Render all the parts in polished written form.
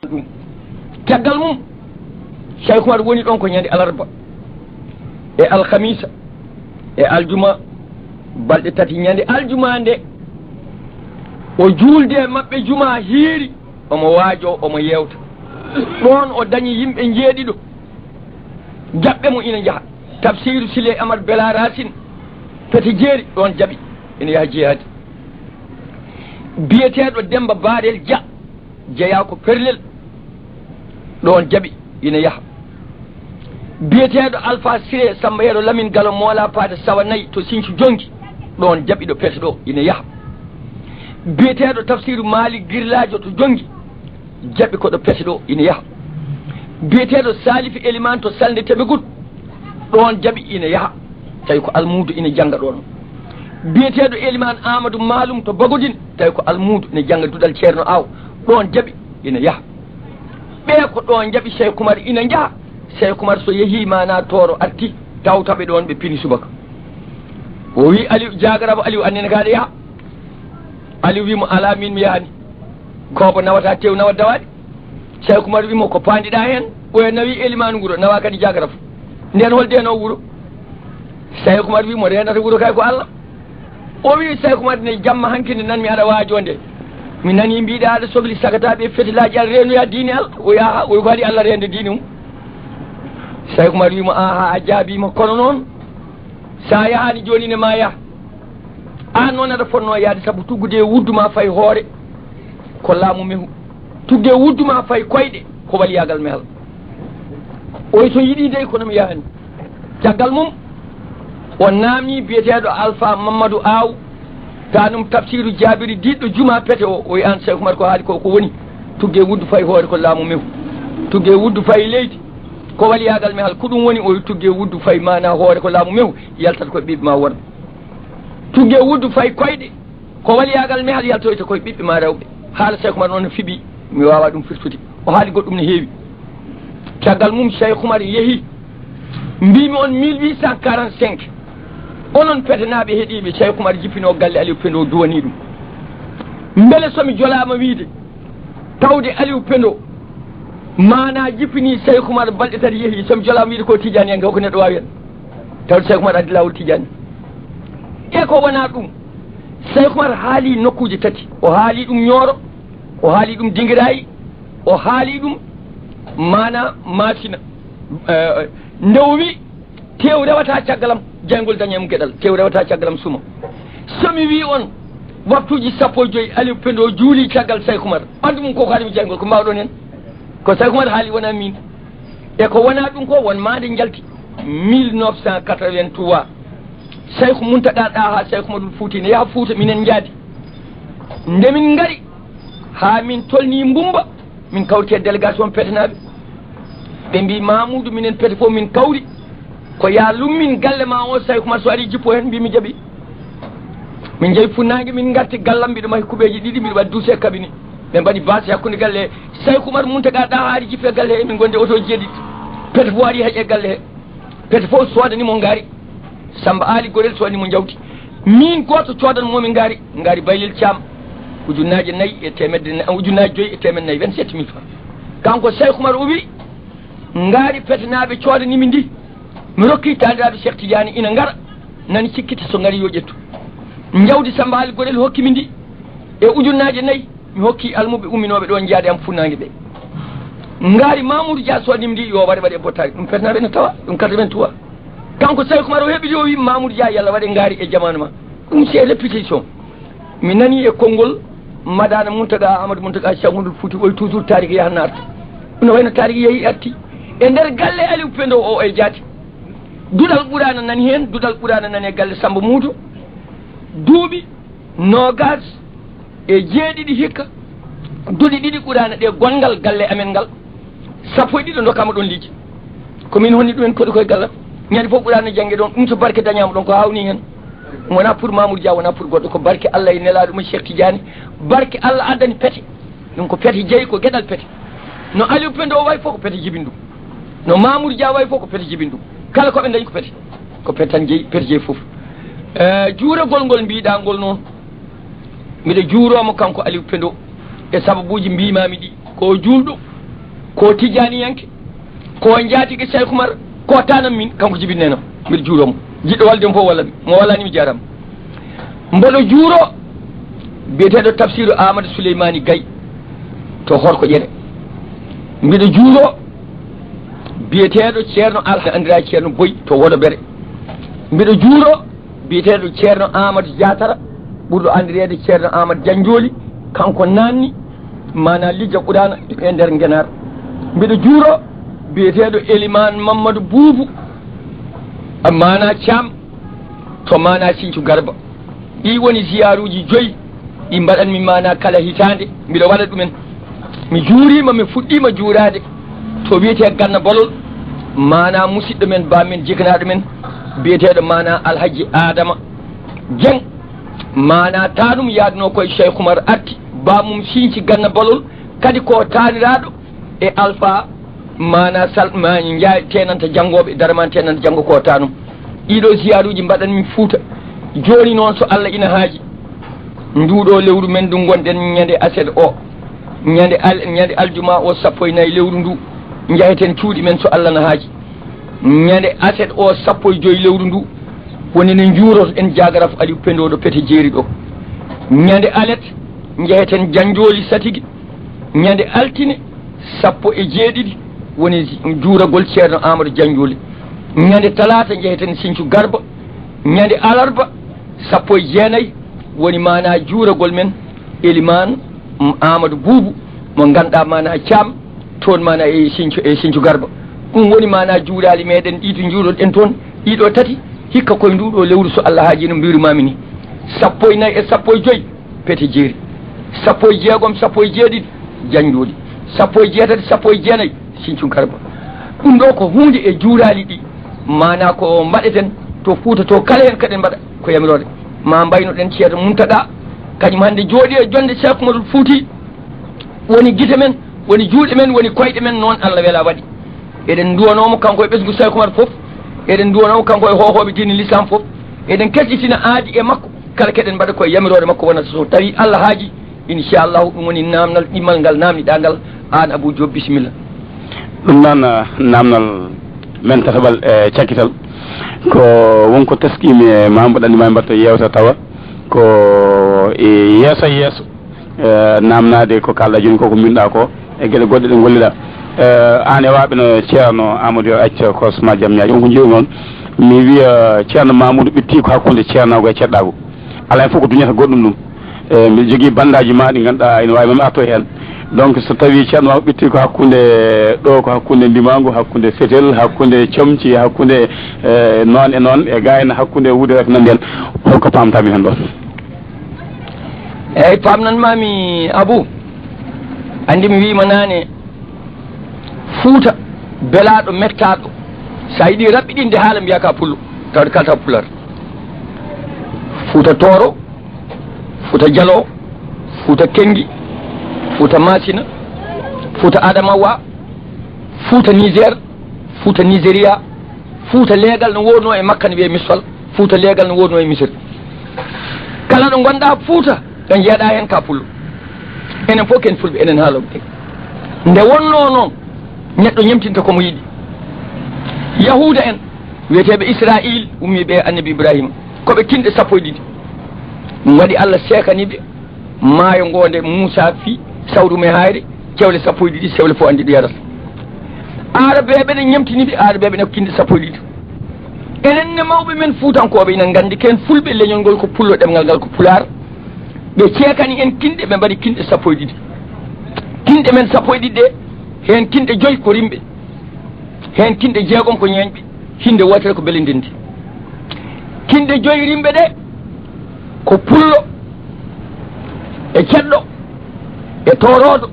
ɗum caggal mum Cheikh Oumar woni ɗon ko ñande alarba e alhamisa e aljuma balɗe tati ñande aljuma nde o juulde maɓɓe juma hiiri omo waajo omo yewta ɗon o dañi yimɓe jeeɗiɗo jaɓɓe mo ina jaaha tafsiru Sile Amad Bela Racine pete jeeri ɗon jaɓi ina yaha jeeyade biyeteɗo Demba Barel Dia jeeya ko perlel ɗon jaɓi ina yaha biyeteɗo Alpha Siré Samba Yero Lamine Gallo Moola Paade Sawa Nayyi to Sinthiou Jonki ɗon jaɓi ɗo pete ɗo ina yaha biyeteɗo tafsiru Malik Girlajo to Jongi jaɓi koɗo pete ɗo ina yaha biyeteɗo Salifi Eliman to Salde Teɓegut ɗon jaɓi ina yaha tawi ko almuudo ina jangga ɗon biyeteɗo Eliman Amadou Maloum to Bagodine tawi ko almuudo ina jangga duɗal ceerno Aw ɗon jaɓi ina yaha ɓe ko ɗon jaɓi Cheikh Oumar ina jaha Cheikh Oumar so yeehi mana tooro arti tawtaɓe ɗon ɓe pini subaka o wi Aliou Diagaraba Aliou annene kaɗa yaha Aliou wimo ala min mi yahani kobo nawata tew nawa dawaɗe Cheikh Oumar wimo ko pandiɗa hen oye nawi Elimane wuuro nawa kadi Diagaraba nden holde no wuuro Cheikh Oumar wimo renata wuuro kay ko Allah o wi Cheikh Oumar ne jamma hankinde nanmi aɗa waajonde mi nani mbiɗa aɗa sohli sagataɓe fetilaji aɗa renoya diine Allah o yaha oy ko waɗi Allah rende diine mum Cheikh Oumar wimo aha a jaabima kono noon sa yahani joni ne ma yaha an noon aɗa fonno yaade saabu tuggude e wudduma fay hoore ko laamu mehu tugde e wudduma fay koyɗe ko waliyagal mehal oy so yiiɗi dey kono mi yahani caggal mum o namni biyeteɗo Alpha Mamadou Aw tanum tafsiru Jabiri diɗɗo juma pete o oy an Cheikh Oumar ko haali ko woni tugge e wuddu fay hoore ko laamu mehu tugge e wuddu fay leydi ko waliyagal mehal ko ɗum woni o tugge wuddu fay mana hoore ko laamu mehu yaltata koye ɓiɓɓe ma worɓe tugge wuddu fay koyɗe ko waliyagal mehal yaltoyta koye ɓiɓɓe ma rewɓe haala Cheikh Oumar noon no fiɓi mi wawa ɗum firtude o haali goɗɗum ne heewi caggal mum Cheikh Oumar yeehi mbimi on 1845 onon petenaɓe heeɗiɓe Cheikh Oumar jippino galle Aliou Pendo duwani ɗum beele somi jolama wiide tawde Aliou Pendo mana jippini Cheikh Oumar balɗe tati yeehi somi jolama wiide ko Tidiane en ko neɗɗo wawi hen tawde Cheikh Oumar addi lawol Tidiane e ko wona ɗum Cheikh Oumar haali nokkuje tati o haali ɗum Nioro o haali ɗum Dingirayi o haali ɗum mana Mafina nde o wi tew rewata caggalam jaygol dañem gueɗal tew rewata caggalam suma somi wi on waftuji sappo e joyyi Aliou Pendo juuli caggal Cheikh Oumar andu mum koko haɗimi jaygol ko mbawɗon hen ko Cheikh Oumar haali wona min e ko wona ɗum ko won mande jalti 1983 Cheikh Mountaga ɗaha Cheikh Oumarul Fouti ne yaha Fouta minen jaadi ndemin ngari ha min tolni Mbumba min kawrite délégation petenaɓe ɓe mbi Mamoudou minen pete fof min kawri ko ya lummin galle ma o Cheikh Oumar so ari jippo hen mbimi jaaɓi min jeeyi funnague min garti gallam mbiɗo mahi kuɓeji ɗiɗi mbiɗo waɗi douce kabine ɓe mbaɗi base hakkude galle Cheikh Oumar Mountaga ɗa haari jippe galle he min gonde auto jeeɗiɗi pete fof ari heeƴe galle he pete fof sodanimo ngaari Samba Ali Gorel sodanimo jawti min goto codanmomi ngaari Baylel Thiam ujunnaje 4 e temedde ujunnaje 5 e temedde 4 27 000 francs kanko Cheikh Oumar o wi ngaari petenaɓe codanimi ndi mi rokki tandiraɓe Cheikh Tidiane ina ngara nani cikkita so ngari yo ƴettu jawdi Samba Ali Gorel hokkimi ndi e ujunnaje 4 mi hokki almuɓe umminoɓe ɗon jaade am funnague ɓe ngaari Mamoudou Dia sodanimi ndi yo waɗe bottari ɗum petenaɓe ne tawa ɗum 83 kanko Cheikh Oumar o heɓi o wi Mamoudou Dia yalla waɗe ngaari e jamanu ma ɗum c'est répétition mi nani e konngol Madana Mountaga Amadou Mountaga Cheikh Oumarul Fouti oy toujours tarique yahanno arta no wayno tarique yeehi arti e nder galle Aliou Pendo o e jaati duɗal ɓurana nani hen duɗal ɓurana nani e galle Samba Moudou duuɓi nogas e jeeɗiɗi hikka duuɗi ɗiɗi ɓurana ɗe gongal galle amen ngal sappo e ɗiɗo dokkama ɗon liiji komin honni ɗumen koɗi koye gallam ñande fof ɓurano janggue ɗon ɗum so barke dañama ɗon ko hawni hen wona pour Mamoudou Dia wona pour goɗɗo ko barke Allah e nelaɗo mo Cheikh Tidiane barke Allah addani pete ɗum ko pete jeeyi ko gueɗal pete no Aliou Pendo o way fof ko pete jibin ɗum no Mamoudou Dia way fof ko pete jibin ɗum kala koɓe dañi ko pete tan jeeyi pete jeeyi foof juuragol ngol mbiɗa ngol noon mbiɗa juuromo kanko Aliou Pendo e sababuji mbimami ɗi ko julɗo ko tijaniyanke ko jaatigi Cheikh Oumar ko tanam min kanko jibinneno mbiɗa juuromo jiɗɗo waldemo fof walla mo wallanimi jarama mboɗo juuro biyeteɗo tafsiru Amadou Souleymani Gaye to Horko Ƴere mbiɗo juuro biyeteɗo ceerno Alha andira ceerno Boy to Woɗo Bere mbiɗo juuro biyeteɗo ceerno Amadou Diatara ɓurɗo andirede ceerno Amadou Dianjoli kanko nanni mana lijja Qur'ana e nder Ngenar mbiɗo juuro biyeteɗo Elimane Mamadou Boubou mana Thiam to mana Sinthiou Garba ɗi woni ziyaruji 5 ɗi mbaɗanmi mana kala hitande mbiɗo waɗa ɗumen mi juurima mi fuɗɗima juurade to wiyete Ganna Bolol mana musidɗo men bamen jiganaɗo men biyeteɗo mana Alhaji Adama Dieng mana tanum yadno koye Cheikh Oumar arti bamum Sinthiou Ganna Bolol kadi ko taniraɗo e Alpha mana salma jaay tenanta janggoɓe darman tenanta janggo ko tanum ɗiɗo ziyaruji mbaɗanmi Fouta joni noon so Allah ina haaji nduɗo lewru men ndu gonɗen ñande aset o ñande aljuma o 14 lewru ndu jaheten cuuɗi men so Allah na haaji ñande aset o 15 lewru ndu woni ne juuroto en jagaraf Aliou Pendoɗo Pete Jeeri ɗo ñande alet jaheten Janjoli Satigi ñande altine 17 woni juuragol ceerno Amadou Janjoli ñande talata jaheten Sinthiou Garba ñande alarba 19 woni mana juuragol men Elimane Amadou Boubou mo ganduɗa mana Thiam toon mana e Sinthiou Garba ɗum woni mana juurali meɗen ɗiɗo juuroɗen toon ɗiɗo tati hikka koye nduɗo lewru so Allah haaji no mbirumami ni 14 e 15 Pete Jeeri 16 17 Janjoli 17 19 Sinthiou Garba ɗum ɗo ko hunde e juurali ɗi mana ko mbaɗeten to Fouta to kala hen kaɗen mbaɗa ko yamirode ma mbaynoɗen ceerno Muntaɗa kañum hande jooɗi e jonde Cheikh Oumar Fouti woni guite men woni juuɗe men woni koyɗe men noon Allah weela waɗi eɗen duwanomo kanko e ɓesgu Cheikh Oumar foof eɗen duwanomo kanko e hohoɓe diine l'islam foof eɗen kesɗitina aadi e makko kala keɗen mbaɗa koye yamirode makko wonata so tawi Allah haaji inchallahu ɗum woni namdal ɗimmal ngal namdiɗa ngal an Abou Diop bisimilla ɗum noon namdal men tataɓal e cakkital ko wonko teskimi e mambo ɗanndi ma mbatta yewta tawa ko e yeeso namnade ko kalɗa joni koko minɗa ko e gueɗe goɗɗe ɗe golliɗa an e waɓe no ceerno Amadou acca ko soma jaam ñaaji on ko jeeyi noon mi wiya ceerno Mamoudou ɓetti ko hakkude ceernago e ceɗɗago ala hen fof ko duñata goɗɗum ɗum mbiɗa jogui bandaji ma ɗi ganduɗa ene wawi mami arto hen donc so tawi ceerno Mamoudou ɓetti ko hakkude ɗo ko hakkude Ndimangu hakkude Setel hakkude Comci hakkude noon e noon e gayna hakkude Wudere ko nandi hen holko pamtami hen ɗon eyyi pamnanmami Abou andi mi wima nane Fouta belaɗo mettaɗo sa yiiɗi raɓɓiɗinde haala mbiya ka pullo tawde kalta pular Fouta Toro Fouta Dialo Fouta Kengi Fouta Masina Fouta Adamawa Fouta Niger Fouta Nigéria Fouta leegal no wonno e Makka ne wiye Misfal Fouta leegal no wonno e Misir kala ɗo gonɗa Fouta ɗon jeeɗa hen ka pullo enen fof ken fulɓe enen haaloɓe ɗe nde wonno noon neɗɗo ñemtinta komo yiɗi yahuda en wiyeteɓe Israil ummiɓe annabi Ibrahima koɓe kinɗe 12 ɗum waɗi Allah sekaniɓe maayo ngonde Moussa fi sawrume hayre cewle 12 sewle fof andi ɗo yarata arabeɓe ne ñemtiniɓe arabeɓe ne ko kinɗe 12 enen ne mawɓe men Fuutankoɓe ina gandi ken fulɓe leñol ngol ko pullo ɗemgal ngal ko pular ɓe ceekani en kinɗe ɓe mbaɗi kinɗe 12 kinɗe men 12 ɗe hen kinɗe 5 ko rimɓe hen kinɗe 6 ko ñeeñɓe hinde wotere ko belindinde kinɗe 5 rimɓe ɗe ko pullo e ceɗɗo e toroɗo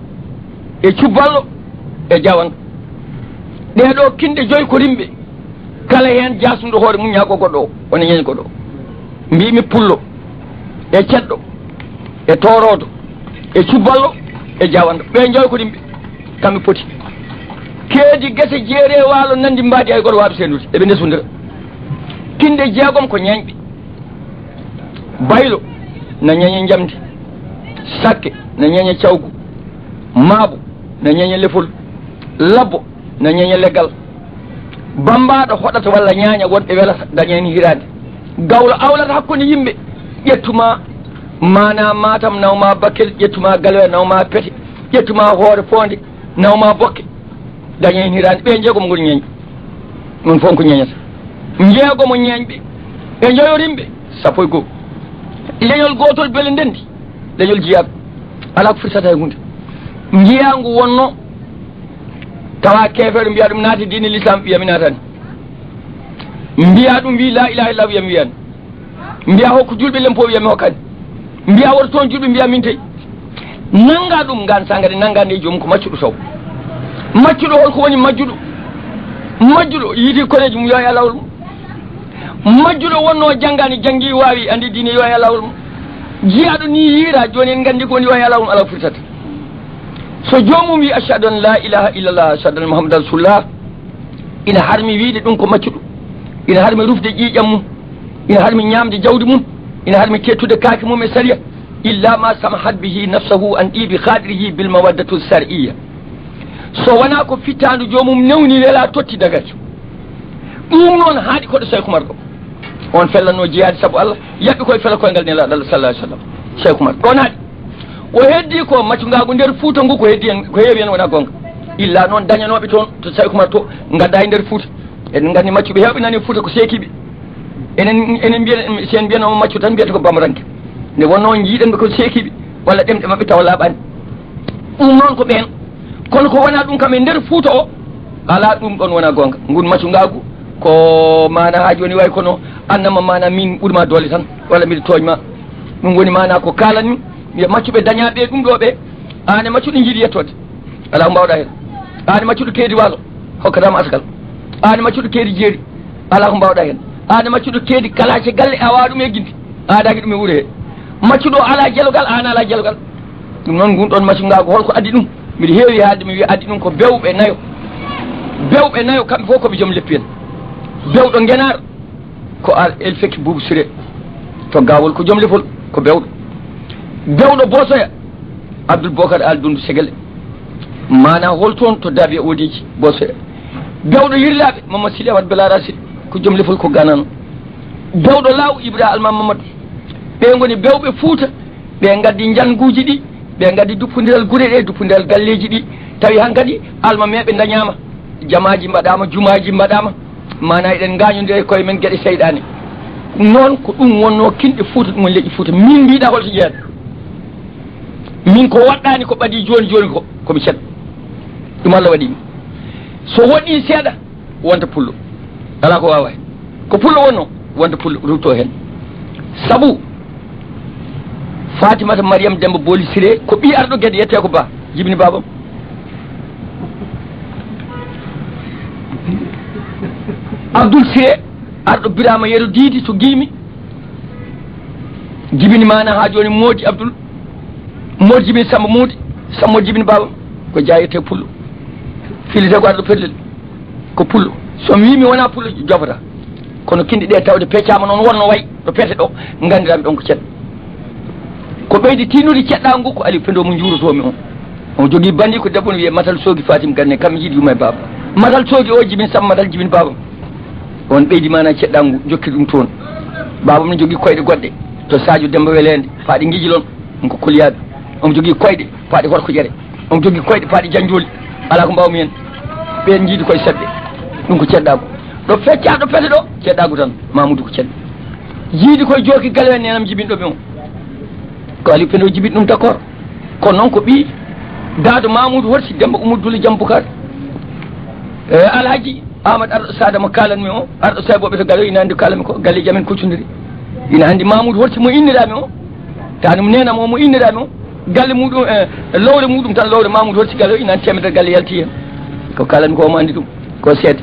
e cubballo e jawan ɗeɗo kinɗe 5 ko rimɓe kala hen jasumɗo hoore mum ñaago goɗɗo o wona ñeeñ goɗɗo o mbimi pullo e ceɗɗo e toroɗo e cubballo e jawanɗo ɓe 5 ko rimɓe kamɓe poti keedi gese jeere waalo nandi mbaɗi hay goto waaɓe sendude eɓe ndesodira kinɗe 6 ko ñeeñɓe baylo na ñeeñe jamdi sakke na ñeeñe cawgu maabo na ñeeñe lefol labbo na ñeña leggal bambaɗo hoɗata walla ñaña wonɓe welata dañani hirade gawlo awlata hakkude yimɓe ƴettuma mana Matam nawma Bakel ƴettuma Galwe nawma Pete ƴettuma hoore fonde nawma Bokke dañani hirade ɓe jeegomo ngol ñeeñ ɗum fof ko ñeñata jeegomo ñeeñɓe ɓe joyorimɓe sappo e goho leñol gotol beele ndendi leñol jiyaɓe ala ko firsata e hunde jiyangu wonno tawa kefeero mbiya ɗum naati dine l'islam wiyami natani mbiya ɗum wi la ilaha illah wiyami wiyani mbiya hokko julɓe lempo wiyami hokkani mbiya woto toon julɓe mbiya min tawi nanga ɗum ngan sangade nangande e joomum ko maccuɗo taw maccuɗo holko woni majjuɗo yiiti koleji mum yo e lawol mum majjuɗo wonno janggani janggi wawi andi dine yo e lawol mum jiyaɗo ni yiira joni en gandi ko woni yo e lawol mum ala furtata so jomum wi ashhadu an la ilaha illallah ashhadu anna muhammadan rasulullah ina harmi wiide ɗum ko maccuɗo ina harmi rufde ƴiƴam mum ina harmi ñamde jawdi mum ina harmi kettude kaake mum e saria illa ma samahat bihi nafsahu an ɗibi khadirihi bil mawaddatu sar'iyya so wona ko fittandu jomum newni wela totti dagati ɗum noon haaɗi koɗo Cheikh Oumar ɗo on fellanno jeyade saabu Allah yaɓɓi koye fela koyngal nelaɗo Allah sallah alih sallam Cheikh Oumar ɗon haaɗi o heddi ko maccugagu nder Fouta ngu ko heddi en ko heewi hen wona gonga illa noon dañanoɓe toon to Cheikh Oumar to gadda e nder Fouta eɗen gandi maccuɓe hewɓe nani Fouta ko seekiɓe enen mbiyen sen mbiyanoma maccu tan mbiyata ko bamaranke nde wonno jiiɗenɓe ko seekiɓe walla ɗemɗe mabɓe tawa laaɓani ɗum noon ko ɓen kono ko wona ɗum kam e nder Fouta o ala ɗum ɗon wona gonga ngun maccugagu ko mana ha joni way kono annama mana min ɓuurma doole tan walla mbiɗa toñma ɗum woni mana ko kalanmi wiya maccuɓe dañaɓe ɗum ɗo ɓe ane maccuɗo jiiɗi yettode ala ko mbawɗa hen ane maccuɗo keedi waalo hokkatama askal ane maccuɗo keedi jeeri ala ko mbawɗa hen ane maccuɗo keedi kalace galle awa ɗum e guinde aadaki ɗum e wuuro he maccuɗo ala jelogal an ala jelogal ɗum noon ngun ɗon maccugago holko addi ɗum mbiɗa heewi haalde mi wiya addi ɗum ko bewɓe nayo kamɓe fof koɓe joom leppi en bewɗo Ngenar ko El Fekki Boubou Siré to gawol ko joom lefol ko bewɗo Bosoya Abdoul Bocar Al Doundou Segele mana hol toon to Dabi e Odiji Bosoya bewɗo Yirlaɓe Mamadou Sili Amadou Belara Sili ko joom lefol ko ganano bewɗo Law Ibra Alma Mamadou ɓe goni bewɓe Fouta ɓe gaddi janguji ɗi ɓe gaddi duppodiral guure ɗe duppodiral galleji ɗi tawi hankkadi alma meɓe dañama jamaji mbaɗama jumaji mbaɗama mana eɗen gañodire koye men gueɗe seyɗane noon ko ɗum wonno kinɗe Fouta ɗum woni leƴƴi Fouta min mbiɗa holto jeeyata min ko waɗɗani ko ɓaadi joni ko komi ceɗɗo ɗum Allah waɗimi so woɗɗi seeɗa wonta pullo ala ko wawa hen ko pullo wonno wonta pullo rutto hen saabu Fatimata Mariame Demba Booli Siré ko ɓi arɗo gueɗe yette ko Ba Jibini babam Abdoul Siré arɗo Birama Yero Didi to Guimi Jibini mana ha joni Modi Abdoul Modi Jibini Samba Mudi Samba Jibini babam ko jayete pullo filite ko arɗo pellel ko pullo somi wimi wona pullo jofata kono kinɗi ɗe tawde peccama noon wonno way ɗo pete ɗo gandirami ɗon ko ceɗɗo ko ɓeydi tinude ceɗɗa ngu ko Ali Pendo mo juurotomi on jogui bandi ko debbo ne wiye Matal Sogui Fatim Ganne kam yiiɗi yuma e baba Matal Sogui o Jibini Samba Matal Jibini babam on ɓeydi mana ceɗɗa ngu jokki ɗum toon babam ne jogui koyɗe goɗɗe to Sadio Demba Welende faaɗi guijilon on ko koliyaɓe omo jogui koyɗe faaɗi Horko Jere omo jogui koyɗe faaɗi Janjoli ala ko mbawmi hen ɓen jiiɗi koye seɗɗe ɗum ko ceɗɗago ɗo feccaɗo pete ɗo ceɗɗago tan Mamoudou ko ceɗɗo jiiɗi koye jooki Galwen nenam jibinɗo ɓe on ko Ali Pendo jibini ɗum d' accord kono noon ko ɓi dado Mamoudou Horsi Demba Oumou Douli Diamboucar Alhaji Amadou arɗo Sada mo kalanmi o arɗo sayboɓe to Galwe ina andi kalanmi ko galleji amen kuccodiri ina andi Mamoudou Horsi mo innirami o tanum nenam o mo innirami o galle muɗum lowre muɗum tan lowre Mamoudou Horsi Galwe ina andi temedere galle yalti hen ko kalanmi ko omo andi ɗum ko seede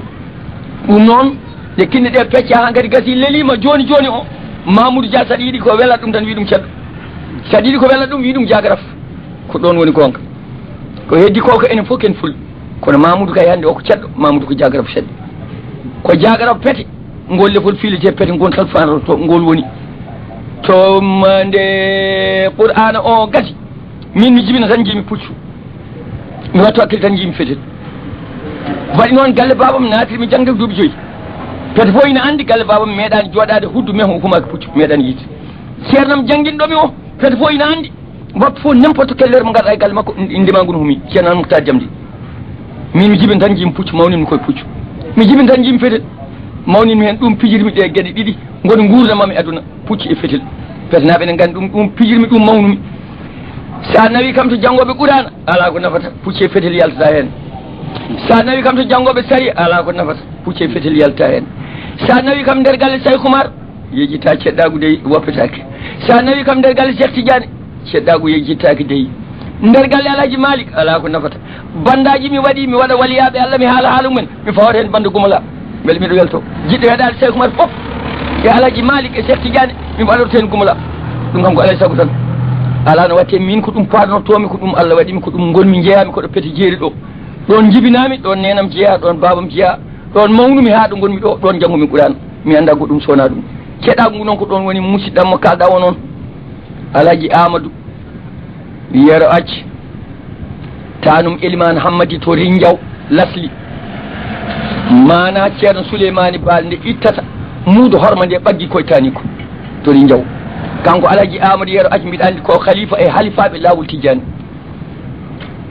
ɗum noon nde kinne ɗe pecca ha kadi gasi lelima joni o Mamoudou Dia saɗa yiiɗi ko welat ɗum tan wi ɗum ceɗɗo saɗa yiiɗi ko welat ɗum wi ɗum jagraf ko ɗon woni gonga ko heddi ko enen fof ken fulɓe kono Mamoudou kay hannde o ko ceɗɗo Mamoudou ko jagraf seɗɗo ko jagraf pete ngol lefol filete pete gon talfano to ngol woni to nde Qur'ana o gati min mi jibina tan jimi puccu mi wattu hakkille tan jimi fetel waɗi noon galle babam natirmi jangde ko duuɓi joyyi kadi fof ina andi galle babam meeɗani jooɗade huddu men hukumaki puccu meeɗani yiide ceernam jangguinɗomi o kadi fof ina andi waktu fof n'importe quelle heure mo garɗa e galle makko indema ngu no humi ceerno an Moukhtar Diamdi min mi jibin tan jimi puccu mawnimi koye puccu mi jibin tan jimi fetel mawnimi hen ɗum pijirmi ɗe gueɗe ɗiɗi goni gurdamam e aduna puccu e fetel fetenaɓe ne gandi ɗum pijirmi ɗum mawnumi sa nawi kam to janggoɓe ɓurana ala ko nafata puccu e fetel yaltata hen sa nawi kam to janggoɓe sari ala ko nafata puccu e fetel yaltata hen sa nawi kam nder galle Say Oumar yejjita ceɗɗagu de woppetake sa nawi kam nder galle Cheikh Tidiane ceɗɗagu yejjittaki deyi nder galle Alhaji Malick ala ko nafata bandaji mi waɗi mi waɗa waliyaɓe Allah mi haala mumen mi fawata hen bande gumala beele miɗo welto jiɗɗo heɗade Say Oumar foof e Alhaji Malick e Cheikh Tidiane mi waɗorto hen gumala ɗum kam ko alay saago tan ala no watte min ko ɗum parnotomi ko ɗum Allah waɗimi ko ɗum gonmi jeeyami koɗo pete jeeri ɗon jibinami ɗon nenam jeeya ɗon babam jeeya ɗon mawnumi ha ɗo gonmi ɗo ɗon janggumi Qur'an mi anda goɗɗum sowona ɗum keɗagu noon ko ɗon woni musidɗammo kalɗa o noon Alhaji Amadou Yero Acci tanum Elimane Hammadi to Rindiaw Lasli mana ceerno Souleymani Baal nde ittata muudo horma nde ɓaggi koye tani ko to Rindiaw kanko Alhaji Amadou Yero Acci mbiɗa andi ko khalifa e halifaɓe lawol Tidiane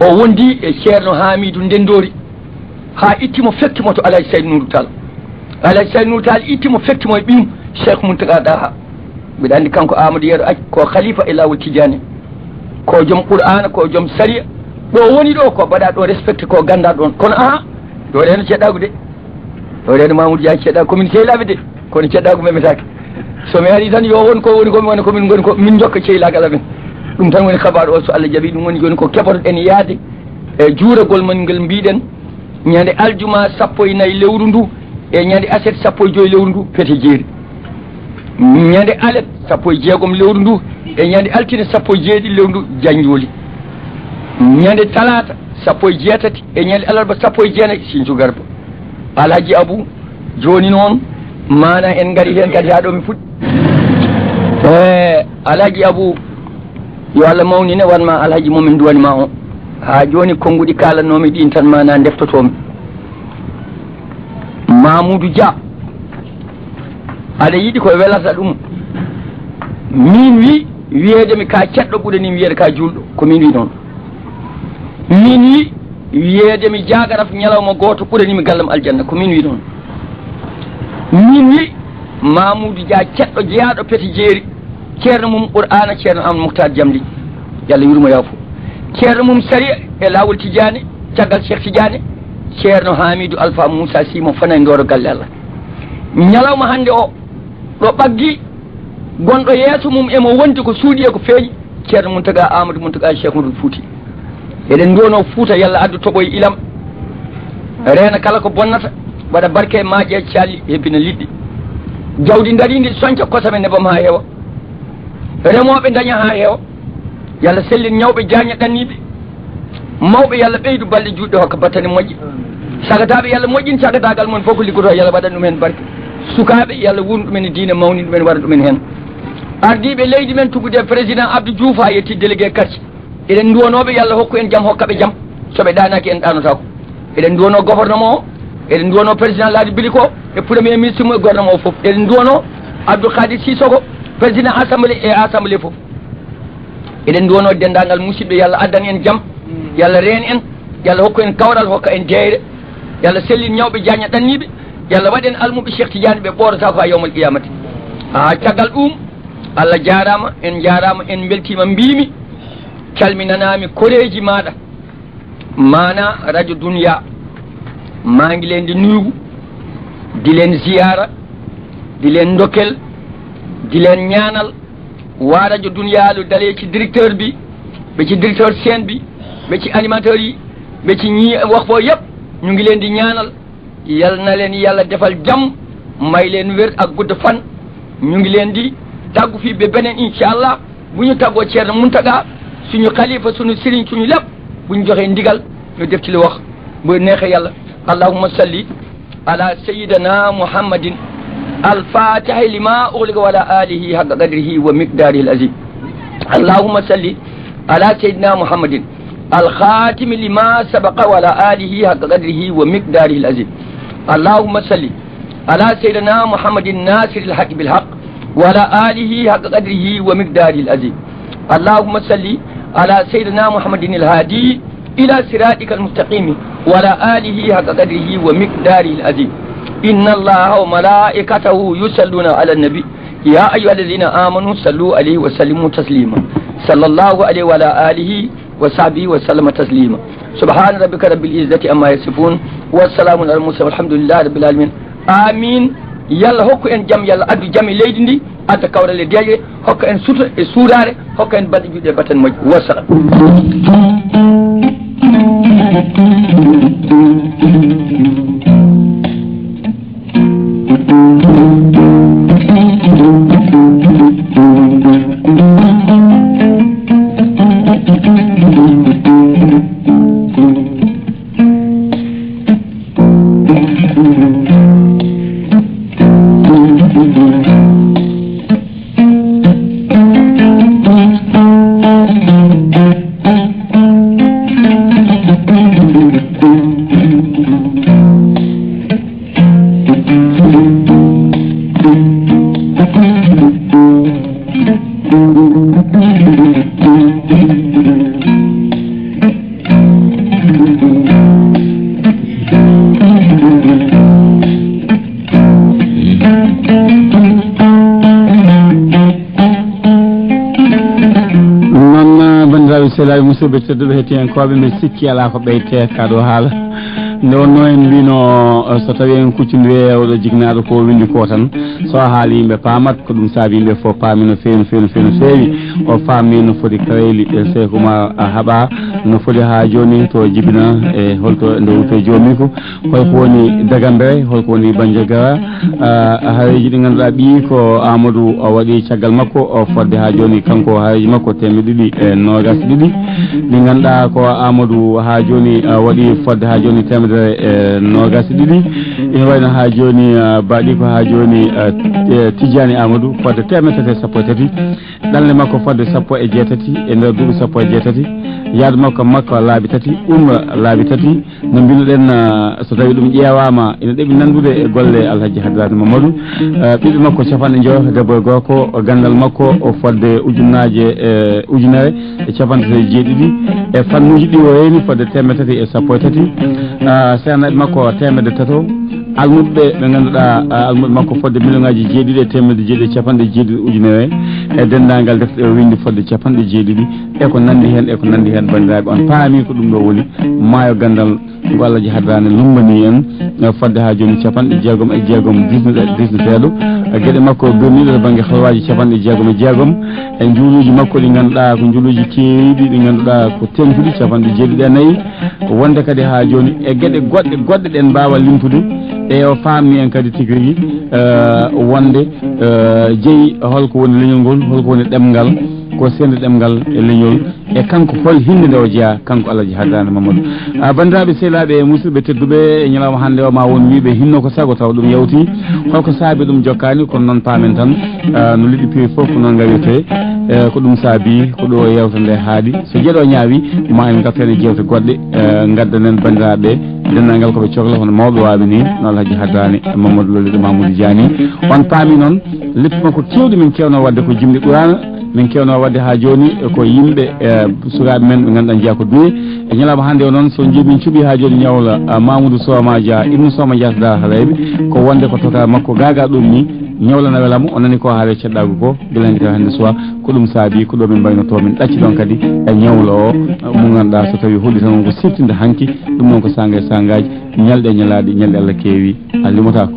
o wondi e ceerno Hamidou Ndendori ha ittimo fektimo to Alhaji Saydou Nourou Tall Alhaji Saydou Nourou Tall ittimo fektimo e ɓiyum Cheikh Mountaga Daha mbiɗa andi kanko Amadou Yero Acci ko khalifa e lawol Tidiane ko joom Qur'ana ko joom Saria ɗo woni ɗo ko mbaɗa ɗo respecté ko ganda ɗon kono ɗo reno ceɗɗagu de ɗo reno Mamoudou Dia ceɗɗagu komin sehilaɓe de kono ceɗɗagu memetake somi ari tan yo won ko woni komi wona komin goni ko min jokka cehilagal amen ɗum tan woni kabaru o so Allah jaaɓi ɗum woni joni ko keɓotoɗen yaade e juuragol mon ngel mbiɗen ñande aljuma 14 lewru ndu e ñande aset 15 lewru ndu pete jeeri ñande alet 16 lewru ndu e ñande altine 17 lewru ndu Janjoli ñande talata 17 e ñande alarba 19 Sinthiou Garba Alhaji Abou joni noon mana en gari hen kadi ha ɗo mi fuɗɗi Alhaji Abou yo Allah mawnine wanma Alhaji momin duwanima o ha joni konnguɗi kalannomi ɗin tan mana deftotomi Mamoudou Dia aɗa yiɗi ko welata ɗum min wiyedemi ka ceɗɗo ɓuuranimi wiyede ka julɗo komin wi noon min wiyedemi jagaraf ñalawma goto ɓuuranimi gallam aljanna komin wi noon min wi Mamoudou Dia ceɗɗo jeeyaɗo pete jeeri ceerno mum Qur'ana ceerno Amadou Moukhtar Diamdi yalla yurmo yaafo ceerno mum Saria e lawol Tidiane caggal Cheikh Tidiane ceerno Hamidou Alpha Moussa Sy mo fana ndoro galle Allah ñalawma hande o ɗo ɓaggi gonɗo yeeso mum emo wondi ko suuɗi e ko feeñi ceerno Mountaga Amadou Mountaga Cheikh Oumar Fouti eɗen duwono Fouta yalla addu toɓoye ilam reena kala ko bonnata waɗa barke e maaƴe calli hebbina liɗɗi jawdi darindi soñca kosame nebam ha heewa remoɓe daña ha heewa yalla sellin ñawɓe jaña ɗanniɓe mawɓe yalla ɓeydu balɗe juɗɗe hokka battane moƴƴi sagataɓe yalla moƴƴin sagatagal mon fof ko liggoto yalla waɗan ɗum hen barke sukaɓe yalla wurnu ɗumen e diine mawni ɗumen waɗa ɗumen hen ardiɓe leydi men tugude président Abdou Diouf ha yetti délégué quartier eɗen duwonoɓe yalla hokku en jaam hokkaɓe jaam soɓe ɗanaki en ɗanotako eɗen duwono gouvernement o eɗen duwono président Ladi Biliko e premier ministre mum e gouvernement o foof eɗen duwono Abdou Khadir Sissoko président assemblée e assemblée foof eɗen duwono dendagal musidɓe yalla addan en jaam yalla reen en yalla hokku en kawral hokka en jeyre yalla sellin ñawɓe jaña ɗanniɓe yalla waɗen almuɓe Cheikh Tidiane ɓe ɓorata ko ha yawmal qiyamati ha caggal ɗum Allah jarama en beltima mbimi calminanami koreji maɗa mana radio Dunia maguilendi nuygu dilen ziyara dilen dokkel dilen ñanal wa radio Dunia lu dale ci directeur bi ɓe ci directeur scène bi ɓe ci animateur yi ɓe ci ñi wax fo yépp ñu ngi leen di ñaanal yal na leen yàlla defal jàmm may leen wér ak gudd fan ñu ngi leen di tàggu fii ba beneen inshallah bu ñu tàggoo Ceerno Muntaga suñu xalifa suñu sëriñ suñu lépp bu ñu joxee ndigal ñu def ci li wax bu neexee yàlla allahumma salli ala sayyidina muhammadin al-fatihi lima ughliqa wa ala alihi haqqa qadrihi wa miqdarihi al-azim allahumma salli ala sayyidina muhammadin الخاتم لما سبق وعلى آله حق قدره ومقداره العظيم اللهم صل على سيدنا محمد الناصر الحق بالحق وعلى آله حق قدره ومقداره العظيم اللهم صل على سيدنا محمد الهادي إلى صراطك المستقيم وعلى آله حق قدره ومقداره العظيم إن الله وملائكته يصلون على النبي يا أيها الذين آمنوا صلوا عليه وسلموا تسليما صلى الله عليه وعلى آله وصحبه وسلم تسليما سبحان ربك رب العزة عما يصفون والسلام على المرسلين والحمد لله رب العالمين آمين يلا هكو ان جام يلا ادو جامي لeydi ndi adda kawrale deje hokka en suto e suudare hokka en balɗe juuɗe batan moƴƴi wassalam selaɓe musidɓe tedduɓe hettiyankoɓe mi sikki ala ko ɓeyte kaɗo haala nde wonno en mbino so tawi en kuccidi e oɗo jignaɗo ko windi ko tan so haali yimɓe paamat ko ɗum saabi yimɓe fof paami no fewi no fewi no fewi no fewi o fammi no foti kaweyli seykouma haaɓa no foti ha joni to jibina e holto nde wuto jomum ko holko woni dagambere holko woni bandiagara hareji ɗi ganduɗa ɓi ko Amadou o waɗi caggal makko o fodde ha joni kanko hareji makko 222 ɗi ganduɗa ko Amadou ha joni waɗi fodde ha joni 222 ina wayno ha joni baɗi ko ha joni Tidiani Amadou fodde 313 ɗanle makko fodde 16 e nder duuɓi 16 yaadu makko laabi tati laabi tati no mbinoɗen so tawi ɗum ƴeewama ina ɗeɓi nandude e golle Alhaji Hadrani Mamadou ɓiɓɓe makko capanɗe joyo debbo e gorko gandal makko o fodde ujunere e capanɗe tawi jeeɗiɗi e fannuji ɗi o reeni fodde 313 senaɓe makko 300 almuɓe ɓe ganduɗa almuɓe makko fodde million ngaji jeeɗiɗi e temedde jeeɗiɗi capanɗe jeeɗiɗi ujunere e dendagal defte ɗe o windi fodde capanɗe jeeɗiɗi e ko nandi hen bandiraɓe on paami ko ɗum ɗo woni maayo gandal ngo Alhaji Hadrani lumbani en fodde ha joni capanɗe jeegom e jeegom 19 gueɗe makko birniɗo to banggue halwaji capanɗe jeegom e juuluji makko ɗi ganduɗa ko juuluji keeriɗi ɗi ganduɗa ko tentuɗi capanɗe jeeɗiɗi e nayyi wonde kadi ha joni e gueɗe goɗɗe ɗen mbawa limtude e o famni en kadi tigui rigui wonde jeeyi holko woni leñol ngol holko woni ɗemgal ko sende ɗemgal e leñol e kanko hol hinde nde o jeeya kanko Alhaji Hadrani Mamadou bandiraɓe sehlaɓe musidɓe tedduɓe e ñalawma hande o ma won wiiɓe hinno ko sago taw ɗum yawti holko saabi ɗum jokkani kono noon paamen tan no liɗɗi piwi foof ko noon gawirte ko ɗum saabi ko ɗo yewta nde haaɗi so jeeɗo ñaawi ma en gartene jewte goɗɗe gaddanen bandiraɓe dennagal koɓe cohla hono mawɓe waɓe ni no Alhaji Hadrani Mamadou Loliɗo Mamoudou Diani on paami noon leppi makko kewɗe min kewno wadde ko jimɗi ɓurana min kewno wadde ha joni ko yimɓe sukaɓe men ɓe ganduɗa jeeya ko duwe e ñalama hande o noon so min cuuɓi ha joni ñawla Mamoudou Soma Dia Ibnu Soma Dia Dar Halayɓe ko wonde ko tota makko gaga ɗum ni ñawlana welamo o nani ko haale ceddago ko bilangue hande soir ko ɗum saabi ko ɗo min mbaynoto min ɗacci ɗon kadi e ñawlo o mo ganduɗa so tawi huuɗi tan ko siftinde hanki ɗum noon ko sanga e sangaji ñalɗe e ñalaɗi ñalɗe Allah keewi a limotako